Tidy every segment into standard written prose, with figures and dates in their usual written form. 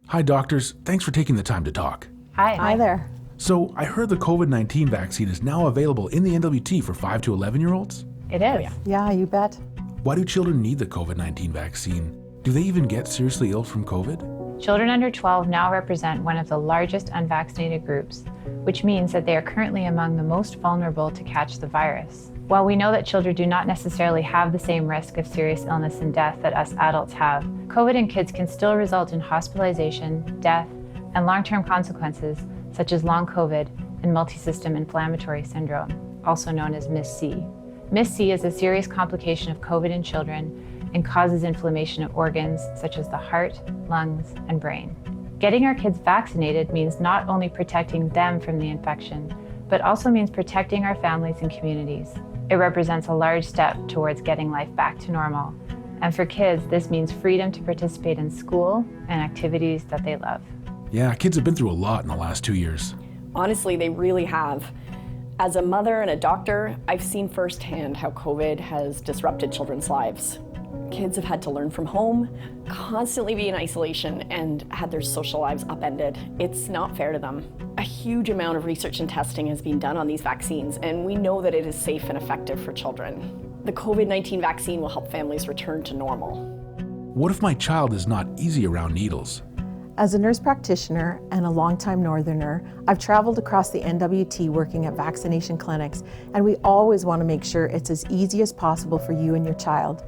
Hi, doctors. Thanks for taking the time to talk. Hi. Hi there. So, I heard the COVID-19 vaccine is now available in the NWT for 5 to 11-year-olds? It is. Yeah, you bet. Why do children need the COVID-19 vaccine? Do they even get seriously ill from COVID? Children under 12 now represent one of the largest unvaccinated groups, which means that they are currently among the most vulnerable to catch the virus. While we know that children do not necessarily have the same risk of serious illness and death that us adults have, COVID in kids can still result in hospitalization, death, and long-term consequences such as long COVID and multisystem inflammatory syndrome, also known as MIS-C. MIS-C is a serious complication of COVID in children and causes inflammation of organs such as the heart, lungs, and brain. Getting our kids vaccinated means not only protecting them from the infection, but also means protecting our families and communities. It represents a large step towards getting life back to normal. And for kids, this means freedom to participate in school and activities that they love. Yeah, kids have been through a lot in the last 2 years. Honestly, they really have. As a mother and a doctor, I've seen firsthand how COVID has disrupted children's lives. Kids have had to learn from home, constantly be in isolation, and had their social lives upended. It's not fair to them. A huge amount of research and testing has been done on these vaccines, and we know that it is safe and effective for children. The COVID-19 vaccine will help families return to normal. What if my child is not easy around needles? As a nurse practitioner and a longtime Northerner, I've traveled across the NWT working at vaccination clinics, and we always want to make sure it's as easy as possible for you and your child.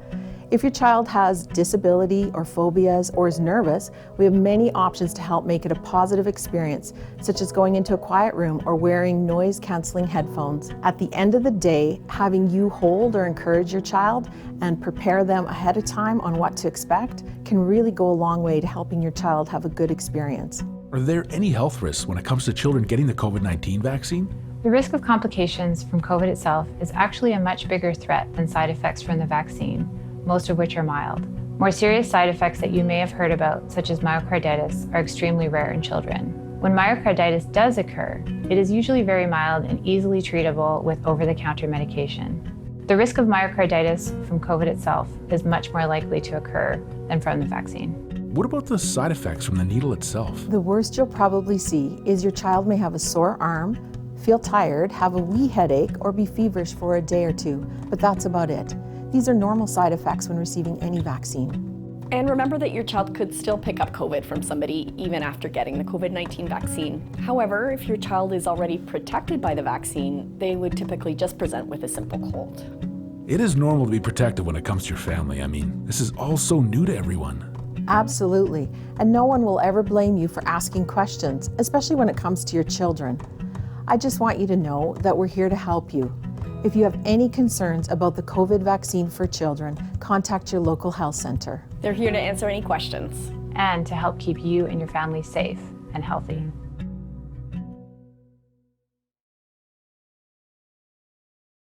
If your child has disability or phobias or is nervous, we have many options to help make it a positive experience, such as going into a quiet room or wearing noise-canceling headphones. At the end of the day, having you hold or encourage your child and prepare them ahead of time on what to expect can really go a long way to helping your child have a good experience. Are there any health risks when it comes to children getting the COVID-19 vaccine? The risk of complications from COVID itself is actually a much bigger threat than side effects from the vaccine, most of which are mild. More serious side effects that you may have heard about, such as myocarditis, are extremely rare in children. When myocarditis does occur, it is usually very mild and easily treatable with over-the-counter medication. The risk of myocarditis from COVID itself is much more likely to occur than from the vaccine. What about the side effects from the needle itself? The worst you'll probably see is your child may have a sore arm, feel tired, have a wee headache, or be feverish for a day or two, but that's about it. These are normal side effects when receiving any vaccine. And remember that your child could still pick up COVID from somebody even after getting the COVID-19 vaccine. However, if your child is already protected by the vaccine, they would typically just present with a simple cold. It is normal to be protective when it comes to your family. I mean, this is all so new to everyone. Absolutely, and no one will ever blame you for asking questions, especially when it comes to your children. I just want you to know that we're here to help you. If you have any concerns about the COVID vaccine for children, contact your local health center. They're here to answer any questions. And to help keep you and your family safe and healthy.